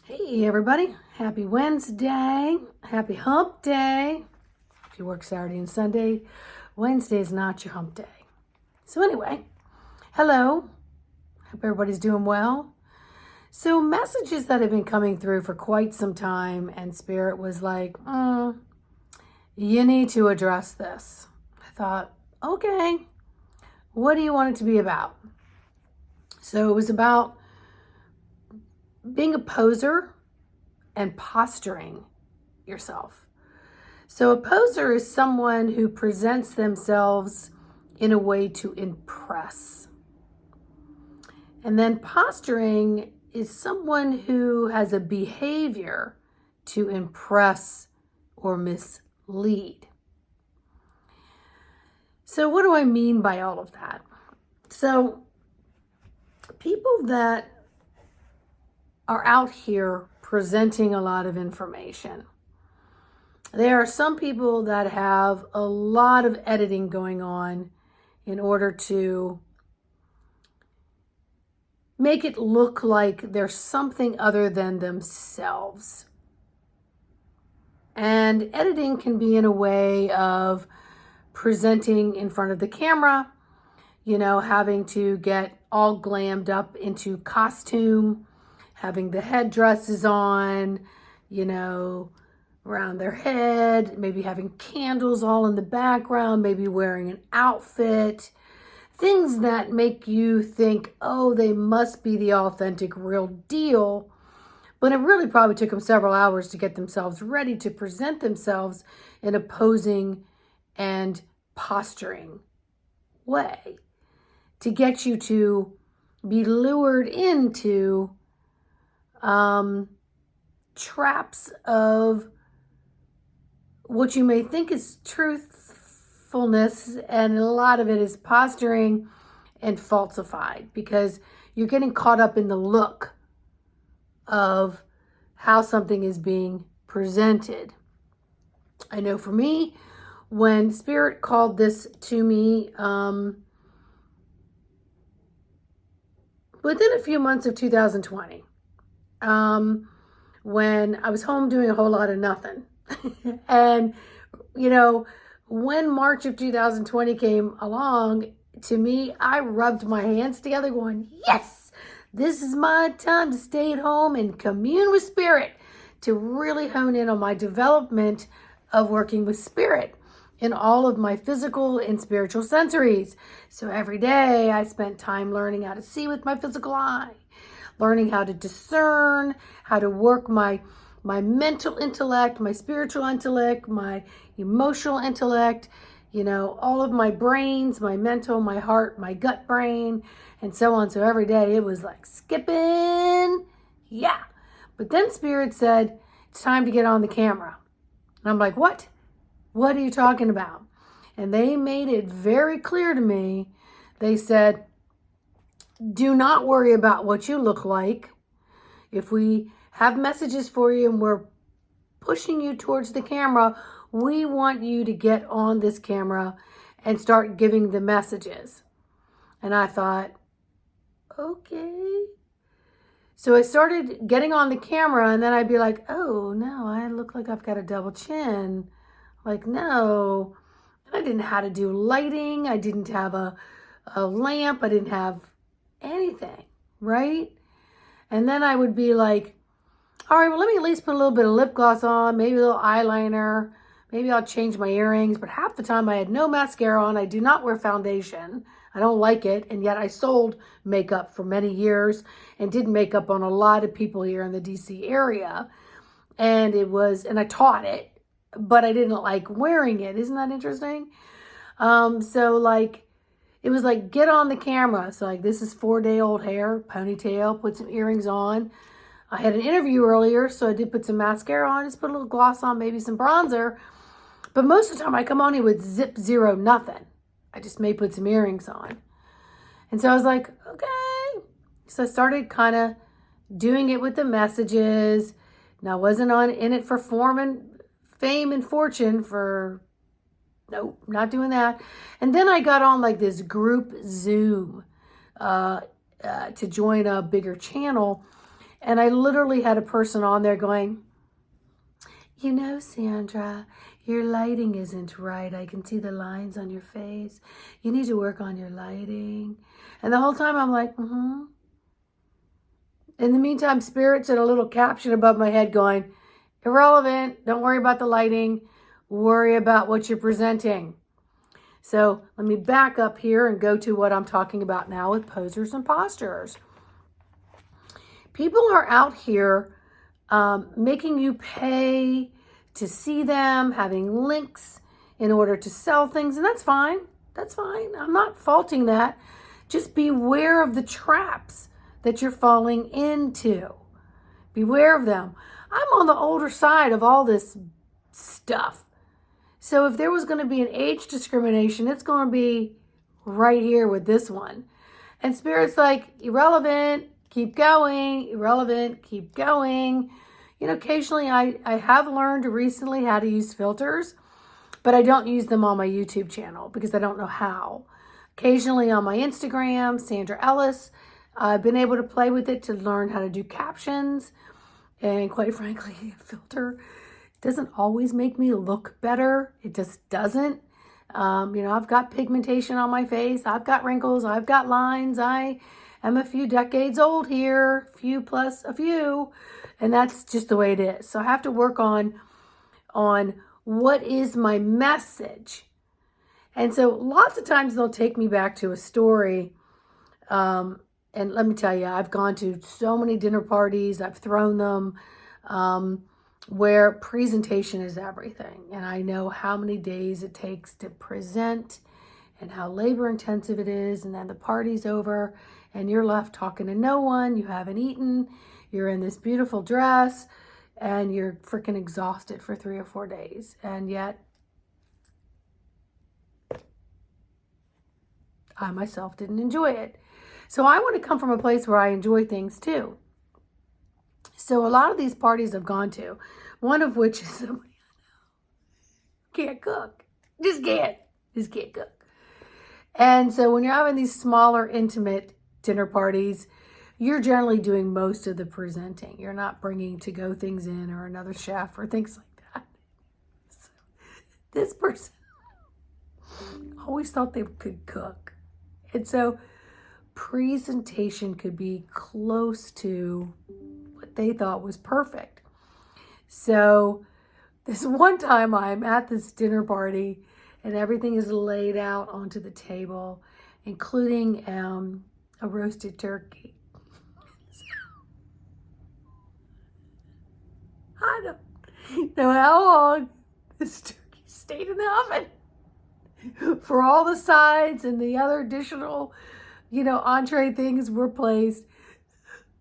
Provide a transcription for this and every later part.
Hey everybody, happy Wednesday, happy hump day. If you work Saturday and Sunday, Wednesday is not your hump day. So anyway, hello, hope everybody's doing well. So messages that have been coming through for quite some time, and Spirit was like, you need to address this. I thought, okay, what do you want it to be about? So it was about being a poser and posturing yourself. So a poser is someone who presents themselves in a way to impress. And then posturing is someone who has a behavior to impress or mislead. So what do I mean by all of that? So people that are out here presenting a lot of information. There are some people that have a lot of editing going on in order to make it look like they're something other than themselves. And editing can be in a way of presenting in front of the camera, having to get all glammed up into costume, having the headdresses on, around their head, maybe having candles all in the background, maybe wearing an outfit, things that make you think, oh, they must be the authentic real deal. But it really probably took them several hours to get themselves ready to present themselves in a posing and posturing way to get you to be lured into traps of what you may think is truthfulness, and a lot of it is posturing and falsified because you're getting caught up in the look of how something is being presented. I know for me, when Spirit called this to me, within a few months of 2020, when I was home doing a whole lot of nothing. And, when March of 2020 came along, to me, I rubbed my hands together going, yes, this is my time to stay at home and commune with Spirit, to really hone in on my development of working with Spirit in all of my physical and spiritual sensories. So every day I spent time learning how to see with my physical eye, learning how to discern, how to work my mental intellect, my spiritual intellect, my emotional intellect, all of my brains, my mental, my heart, my gut brain, and so on. So every day it was like skipping. Yeah. But then Spirit said, it's time to get on the camera. And I'm like, what? What are you talking about? And they made it very clear to me. They said, do not worry about what you look like. If we have messages for you and we're pushing you towards the camera, we want you to get on this camera and start giving the messages. And I thought, okay. So I started getting on the camera, and then I'd be like, oh no, I look like I've got a double chin. Like, no. I didn't know how to do lighting. I didn't have a lamp. I didn't have anything, right? And then I would be like, all right, well, let me at least put a little bit of lip gloss on, maybe a little eyeliner. Maybe I'll change my earrings. But half the time I had no mascara on. I do not wear foundation. I don't like it. And yet I sold makeup for many years and did makeup on a lot of people here in the DC area. And I taught it, but I didn't like wearing it. Isn't that interesting? It was like, get on the camera. So like, this is 4-day-old hair, ponytail, put some earrings on. I had an interview earlier, so I did put some mascara on, just put a little gloss on, maybe some bronzer. But most of the time I come on here with zip, zero, nothing. I just may put some earrings on. And so I was like, okay. So I started kind of doing it with the messages. Now I wasn't in it for fame and fortune for, nope, not doing that. And then I got on like this group Zoom to join a bigger channel. And I literally had a person on there going, you know, Sandra, your lighting isn't right. I can see the lines on your face. You need to work on your lighting. And the whole time I'm like, mm-hmm. In the meantime, Spirit said a little caption above my head going, irrelevant. Don't worry about the lighting. Worry about what you're presenting. So let me back up here and go to what I'm talking about now with posers and postures. People are out here making you pay to see them, having links in order to sell things, and that's fine. That's fine. I'm not faulting that. Just beware of the traps that you're falling into. Beware of them. I'm on the older side of all this stuff. So if there was going to be an age discrimination, it's going to be right here with this one. And Spirit's like, irrelevant, keep going, irrelevant, keep going. You know, occasionally I have learned recently how to use filters, but I don't use them on my YouTube channel because I don't know how. Occasionally on my Instagram, Sandra Ellis, I've been able to play with it to learn how to do captions. And quite frankly, a filter doesn't always make me look better. It just doesn't. You know, I've got pigmentation on my face. I've got wrinkles. I've got lines. I am a few decades old here, few plus a few, and that's just the way it is. So I have to work on what is my message. And so lots of times they'll take me back to a story. And let me tell you, I've gone to so many dinner parties. I've thrown them. Where presentation is everything. And I know how many days it takes to present and how labor intensive it is. And then the party's over and you're left talking to no one. You haven't eaten. You're in this beautiful dress and you're freaking exhausted for 3 or 4 days. And yet I myself didn't enjoy it. So I want to come from a place where I enjoy things too. So a lot of these parties I've gone to, one of which is somebody I know can't cook. Just can't cook. And so when you're having these smaller, intimate dinner parties, you're generally doing most of the presenting. You're not bringing to-go things in or another chef or things like that. So this person always thought they could cook. And so presentation could be close to what they thought was perfect. So this one time I'm at this dinner party and everything is laid out onto the table, including a roasted turkey. I don't know how long this turkey stayed in the oven for all the sides and the other additional, entree things were placed.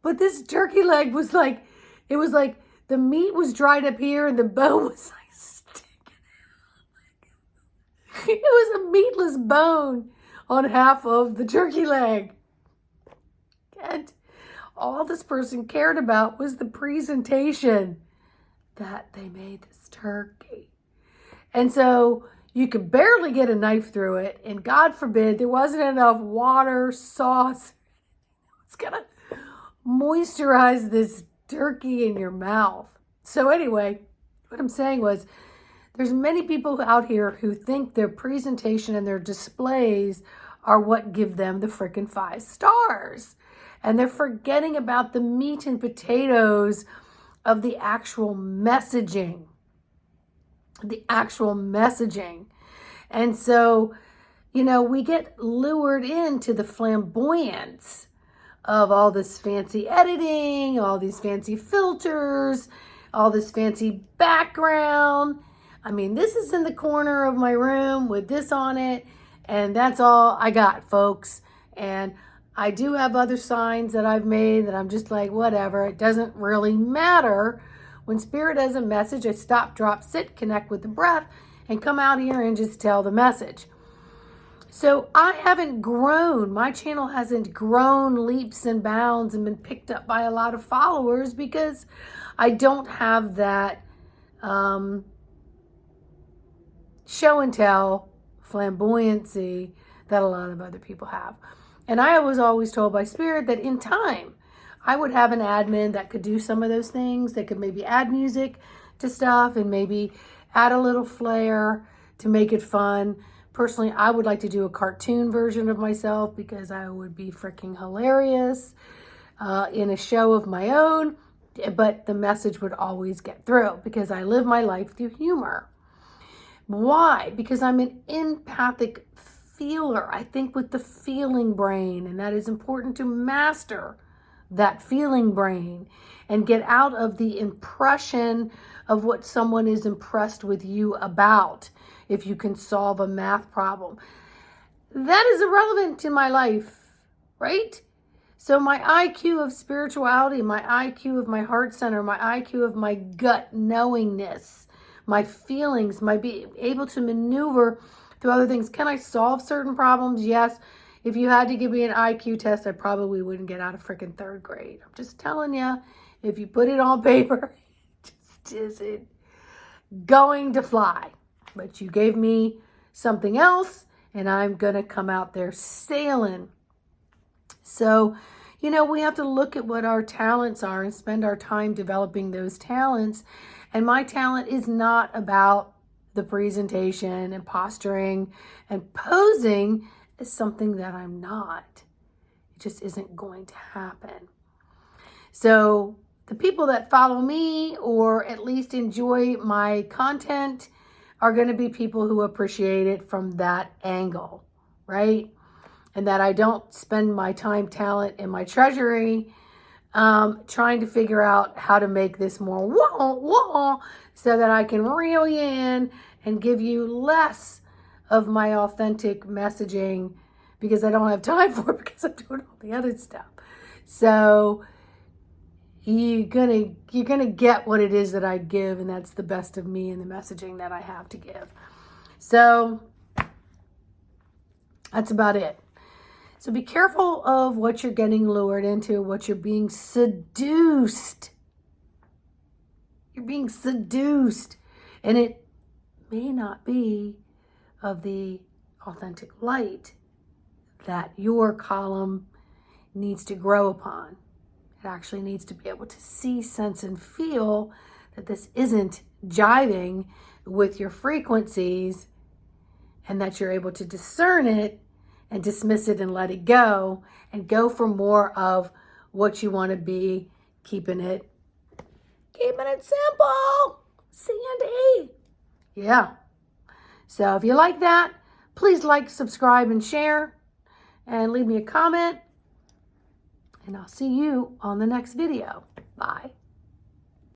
But this turkey leg was like, it was like the meat was dried up here and the bone was like sticking out. It was a meatless bone on half of the turkey leg. And all this person cared about was the presentation that they made this turkey. And so you could barely get a knife through it. And God forbid there wasn't enough water, sauce. It's going to moisturize this turkey in your mouth. So anyway, what I'm saying was there's many people out here who think their presentation and their displays are what give them the freaking 5 stars. And they're forgetting about the meat and potatoes of the actual messaging. And so, we get lured into the flamboyance of all this fancy editing, all these fancy filters, all this fancy background. I mean, this is in the corner of my room with this on it, and that's all I got, folks. And I do have other signs that I've made that I'm just like, whatever, it doesn't really matter. When Spirit has a message, I stop, drop, sit, connect with the breath, and come out here and just tell the message. So I haven't grown. My channel hasn't grown leaps and bounds and been picked up by a lot of followers because I don't have that show and tell flamboyancy that a lot of other people have. And I was always told by Spirit that in time, I would have an admin that could do some of those things. They could maybe add music to stuff and maybe add a little flair to make it fun. Personally, I would like to do a cartoon version of myself because I would be freaking hilarious in a show of my own, but the message would always get through because I live my life through humor. Why? Because I'm an empathic feeler. I think with the feeling brain, and that is important to master that feeling brain and get out of the impression of what someone is impressed with you about. If you can solve a math problem, that is irrelevant to my life, right? So my IQ of spirituality, my IQ of my heart center, my IQ of my gut knowingness, my feelings, my being able to maneuver through other things. Can I solve certain problems? Yes. If you had to give me an IQ test, I probably wouldn't get out of freaking third grade. I'm just telling you, if you put it on paper, it just isn't going to fly. But you gave me something else, and I'm going to come out there sailing. So, we have to look at what our talents are and spend our time developing those talents. And my talent is not about the presentation and posturing and posing as something that I'm not. It just isn't going to happen. So the people that follow me or at least enjoy my content are going to be people who appreciate it from that angle, right? And that I don't spend my time, talent, and my treasury trying to figure out how to make this more wah so that I can reel you in and give you less of my authentic messaging because I don't have time for it because I'm doing all the other stuff. So you're gonna get what it is that I give, and that's the best of me and the messaging that I have to give. So that's about it. So be careful of what you're getting lured into, what you're being seduced. You're being seduced, and it may not be of the authentic light that your column needs to grow upon. It actually needs to be able to see, sense, and feel that this isn't jiving with your frequencies and that you're able to discern it and dismiss it and let it go and go for more of what you want to be, keeping it simple. C&E. Yeah. So if you like that, please like, subscribe, and share, and leave me a comment. And I'll see you on the next video. Bye.